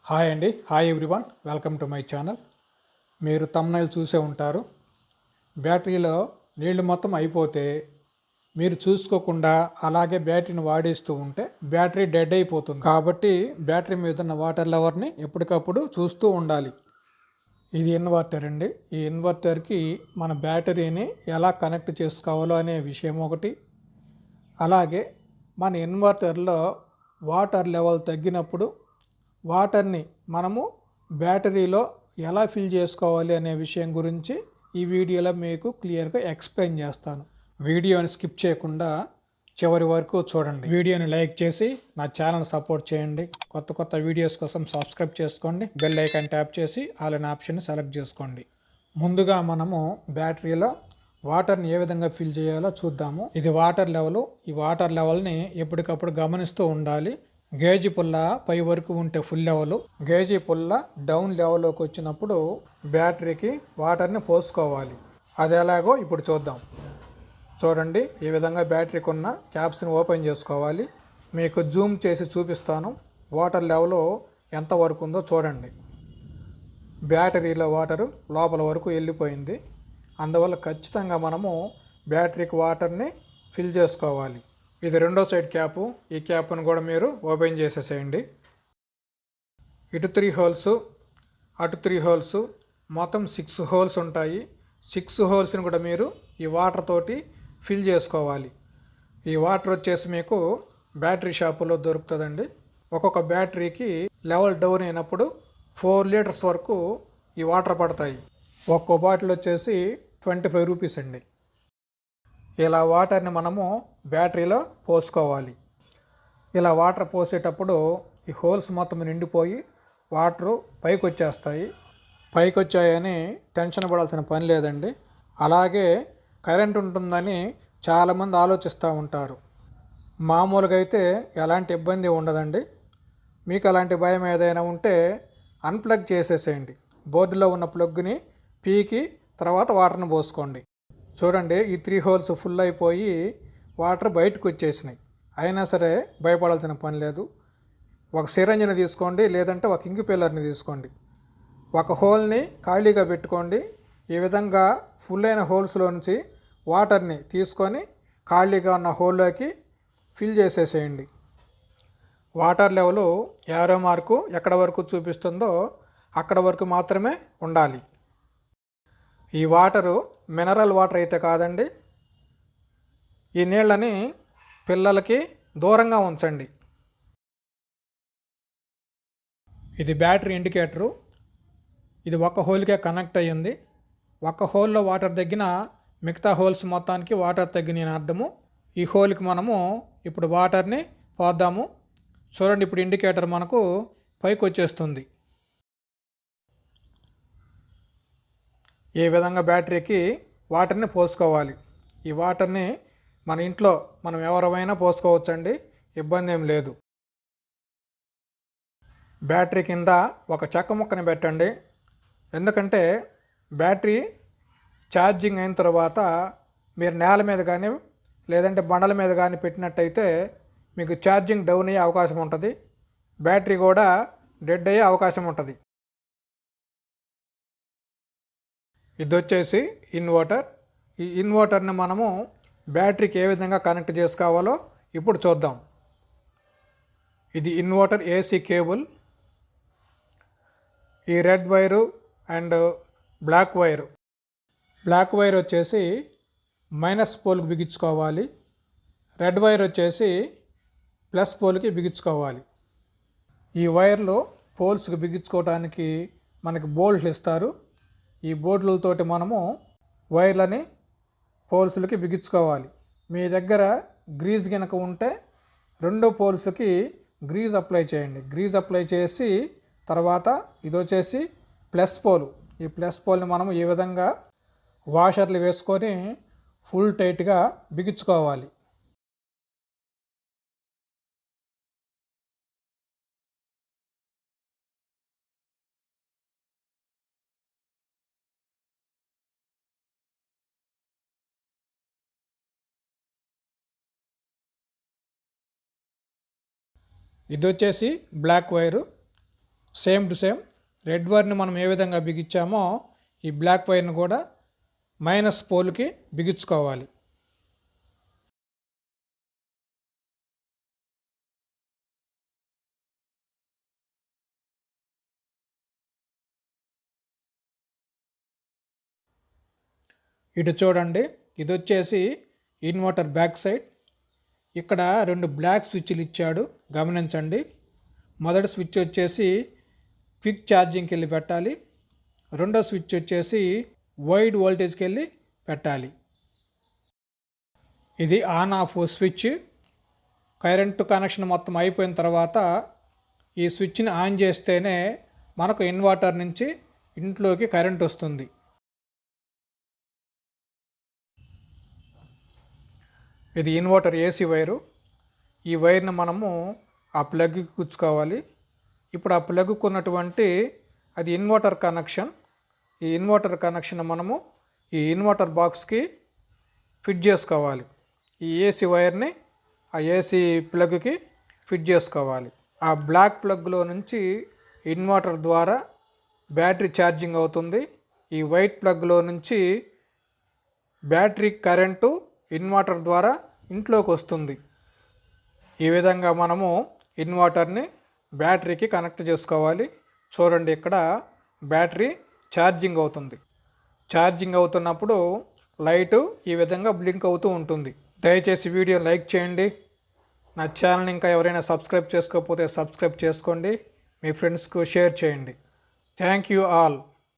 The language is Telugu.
హాయ్ అండి, hi everyone, welcome to my channel. మీరు థంబ్నెయిల్ చూసే ఉంటారు. బ్యాటరీలో నీళ్లు మొత్తం అయిపోతే మీరు చూసుకోకుండా అలాగే బ్యాటరీని వాడేస్తూ ఉంటే బ్యాటరీ డెడ్ అయిపోతుంది. కాబట్టి బ్యాటరీ మీద ఉన్న వాటర్ లెవెల్ని ఎప్పటికప్పుడు చూస్తూ ఉండాలి. ఇది ఇన్వర్టర్ అండి. ఈ ఇన్వర్టర్కి మన బ్యాటరీని ఎలా కనెక్ట్ చేసుకోవాలో అనే విషయం ఒకటి, అలాగే మన ఇన్వర్టర్లో వాటర్ లెవెల్ తగ్గినప్పుడు వాటర్ని మనము బ్యాటరీలో ఎలా ఫిల్ చేసుకోవాలి అనే విషయం గురించి ఈ వీడియోలో మీకు క్లియర్గా ఎక్స్ప్లెయిన్ చేస్తాను. వీడియోని స్కిప్ చేయకుండా చివరి వరకు చూడండి. వీడియోని లైక్ చేసి నా ఛానల్ సపోర్ట్ చేయండి. కొత్త కొత్త వీడియోస్ కోసం సబ్స్క్రైబ్ చేసుకోండి. బెల్ ఐకాన్ ట్యాప్ చేసి ఆల్ అనే ఆప్షన్ సెలెక్ట్ చేసుకోండి. ముందుగా మనము బ్యాటరీలో వాటర్ని ఏ విధంగా ఫిల్ చేయాలో చూద్దాము. ఇది వాటర్ లెవెల్. ఈ వాటర్ లెవెల్ని ఎప్పటికప్పుడు గమనిస్తూ ఉండాలి. గేజీ పుల్ల పై వరకు ఉంటే ఫుల్ లెవెల్, గేజీ పుల్ల డౌన్ లెవెల్లోకి వచ్చినప్పుడు బ్యాటరీకి వాటర్ని పోసుకోవాలి. అది ఎలాగో ఇప్పుడు చూద్దాం. చూడండి, ఈ విధంగా బ్యాటరీకి ఉన్న క్యాప్స్ని ఓపెన్ చేసుకోవాలి. మీకు జూమ్ చేసి చూపిస్తాను. వాటర్ లెవెల్ ఎంత వరకు ఉందో చూడండి. బ్యాటరీలో వాటరు లోపల వరకు వెళ్ళిపోయింది. అందువల్ల ఖచ్చితంగా మనము బ్యాటరీకి వాటర్ని ఫిల్ చేసుకోవాలి. ఇది రెండో సైడ్ క్యాపు. ఈ క్యాప్ను కూడా మీరు ఓపెన్ చేసేసేయండి. ఇటు 3 హోల్స్, అటు 3 హోల్స్, మొత్తం 6 హోల్స్ ఉంటాయి. 6 హోల్స్ని కూడా మీరు ఈ వాటర్ తోటి ఫిల్ చేసుకోవాలి. ఈ వాటర్ వచ్చేసి మీకు బ్యాటరీ షాపులో దొరుకుతుందండి. ఒక్కొక్క బ్యాటరీకి లెవెల్ డౌన్ అయినప్పుడు 4 లీటర్స్ వరకు ఈ వాటర్ పడతాయి. ఒక్కో బాటిల్ వచ్చేసి 25 రూపీస్ అండి. ఇలా వాటర్ని మనము బ్యాటరీలో పోసుకోవాలి. ఇలా వాటర్ పోసేటప్పుడు ఈ హోల్స్ మొత్తం నిండిపోయి వాటరు పైకి వచ్చేస్తాయి. పైకి వచ్చాయని టెన్షన్ పడాల్సిన పని లేదండి. అలాగే కరెంట్ ఉంటుందని చాలామంది ఆలోచిస్తూ ఉంటారు. మామూలుగా అయితే ఎలాంటి ఇబ్బంది ఉండదండి. మీకు అలాంటి భయం ఏదైనా ఉంటే అన్ప్లగ్ చేసేసేయండి. బోర్డులో ఉన్న ప్లగ్ని పీకి తర్వాత వాటర్ని పోసుకోండి. చూడండి, ఈ 3 హోల్స్ ఫుల్ అయిపోయి వాటర్ బయటకు వచ్చేసినాయి. అయినా సరే భయపడాల్సిన పని లేదు. ఒక సిరంజిని తీసుకోండి, లేదంటే ఒక ఇంక్యుపెల్లర్ని తీసుకోండి. ఒక హోల్ని ఖాళీగా పెట్టుకోండి. ఈ విధంగా ఫుల్ అయిన హోల్స్లో నుంచి వాటర్ని తీసుకొని ఖాళీగా ఉన్న హోల్లోకి ఫిల్ చేసేసేయండి. వాటర్ లెవెల్ యారో మార్కు ఎక్కడ వరకు చూపిస్తుందో అక్కడ వరకు మాత్రమే ఉండాలి. ఈ వాటరు మినరల్ వాటర్ అయితే కాదండి. ఈ నీళ్ళని పిల్లలకి దూరంగా ఉంచండి. ఇది బ్యాటరీ ఇండికేటరు. ఇది ఒక హోల్కే కనెక్ట్ అయ్యింది. ఒక హోల్లో వాటర్ తగ్గిన మిగతా హోల్స్ మొత్తానికి వాటర్ తగ్గిన అర్థము. ఈ హోల్కి మనము ఇప్పుడు వాటర్ని పోద్దాము. చూడండి, ఇప్పుడు ఇండికేటర్ మనకు పైకి వచ్చేస్తుంది. ఈ విధంగా బ్యాటరీకి వాటర్ని పోసుకోవాలి. ఈ వాటర్ని మన ఇంట్లో మనం ఎవరైనా పోసుకోవచ్చండి, ఇబ్బంది ఏం లేదు. బ్యాటరీ కింద ఒక చెక్క ముక్కని పెట్టండి. ఎందుకంటే బ్యాటరీ ఛార్జింగ్ అయిన తర్వాత మీరు నేల మీద కానీ లేదంటే బండల మీద కానీ పెట్టినట్టయితే మీకు ఛార్జింగ్ డౌన్ అయ్యే అవకాశం ఉంటుంది. బ్యాటరీ కూడా డెడ్ అయ్యే అవకాశం ఉంటుంది. ఇది వచ్చేసి ఇన్వర్టర్. ఈ ఇన్వర్టర్ని మనము బ్యాటరీకి ఏ విధంగా కనెక్ట్ చేసుకోవాలో ఇప్పుడు చూద్దాం. ఇది ఇన్వర్టర్ ఏసీ కేబుల్. ఈ red wire and black wire వచ్చేసి మైనస్ పోల్కి బిగించుకోవాలి. రెడ్ వైర్ వచ్చేసి ప్లస్ పోల్కి బిగించుకోవాలి. ఈ వైర్లు పోల్స్కి బిగించుకోవడానికి మనకి బోల్ట్లు ఇస్తారు. ఈ బోర్డులతోటి మనము వైర్లని పోల్స్లకి బిగించుకోవాలి. మీ దగ్గర గ్రీజ్ కనుక ఉంటే 2 పోల్స్కి గ్రీజ్ అప్లై చేయండి. గ్రీజ్ అప్లై చేసి తర్వాత ఇది వచ్చేసి ప్లస్ పోల్. ఈ ప్లస్ పోల్ని మనము ఈ విధంగా వాషర్లు వేసుకొని ఫుల్ టైట్గా బిగించుకోవాలి. ఇది వచ్చేసి black wire. Same to same red వైర్ని మనం ఏ విధంగా బిగించామో ఈ బ్లాక్ వైర్ని కూడా మైనస్ పోల్కి బిగించుకోవాలి. ఇటు చూడండి, ఇది వచ్చేసి ఇన్వర్టర్ బ్యాక్ సైడ్. ఇక్కడ 2 బ్లాక్ స్విచ్లు ఇచ్చాడు, గమనించండి. మొదటి స్విచ్ వచ్చేసి క్విక్ ఛార్జింగ్కి వెళ్ళి పెట్టాలి. రెండో స్విచ్ వచ్చేసి వైడ్ వోల్టేజ్కి వెళ్ళి పెట్టాలి. ఇది on off switch. Current connection మొత్తం అయిపోయిన తర్వాత ఈ స్విచ్ని ఆన్ చేస్తేనే మనకు ఇన్వర్టర్ నుంచి ఇంట్లోకి కరెంట్ వస్తుంది. ఇది ఇన్వర్టర్ ఏసీ వైరు. ఈ వైర్ని మనము ఆ ప్లగ్కి గుచ్చుకోవాలి. ఇప్పుడు ఆ ప్లగ్కు ఉన్నటువంటి అది ఇన్వర్టర్ కనెక్షన్. ఈ ఇన్వర్టర్ కనెక్షన్ మనము ఈ ఇన్వర్టర్ బాక్స్కి ఫిట్ చేసుకోవాలి. ఈ ఏసీ వైర్ని ఆ ఏసీ ప్లగ్కి ఫిట్ చేసుకోవాలి. ఆ బ్లాక్ ప్లగ్లో నుంచి ఇన్వర్టర్ ద్వారా బ్యాటరీ ఛార్జింగ్ అవుతుంది. ఈ వైట్ ప్లగ్లో నుంచి బ్యాటరీ కరెంటు ఇన్వర్టర్ ద్వారా ఇంట్లోకి వస్తుంది. ఈ విధంగా మనము ఇన్వర్టర్ని బ్యాటరీకి కనెక్ట్ చేసుకోవాలి. చూడండి, ఇక్కడ బ్యాటరీ ఛార్జింగ్ అవుతుంది. ఛార్జింగ్ అవుతున్నప్పుడు లైటు ఈ విధంగా బ్లింక్ అవుతూ ఉంటుంది. దయచేసి వీడియో లైక్ చేయండి. నా ఛానల్ని ఇంకా ఎవరైనా సబ్స్క్రైబ్ చేసుకోకపోతే సబ్స్క్రైబ్ చేసుకోండి. మీ ఫ్రెండ్స్కు షేర్ చేయండి. Thank you all.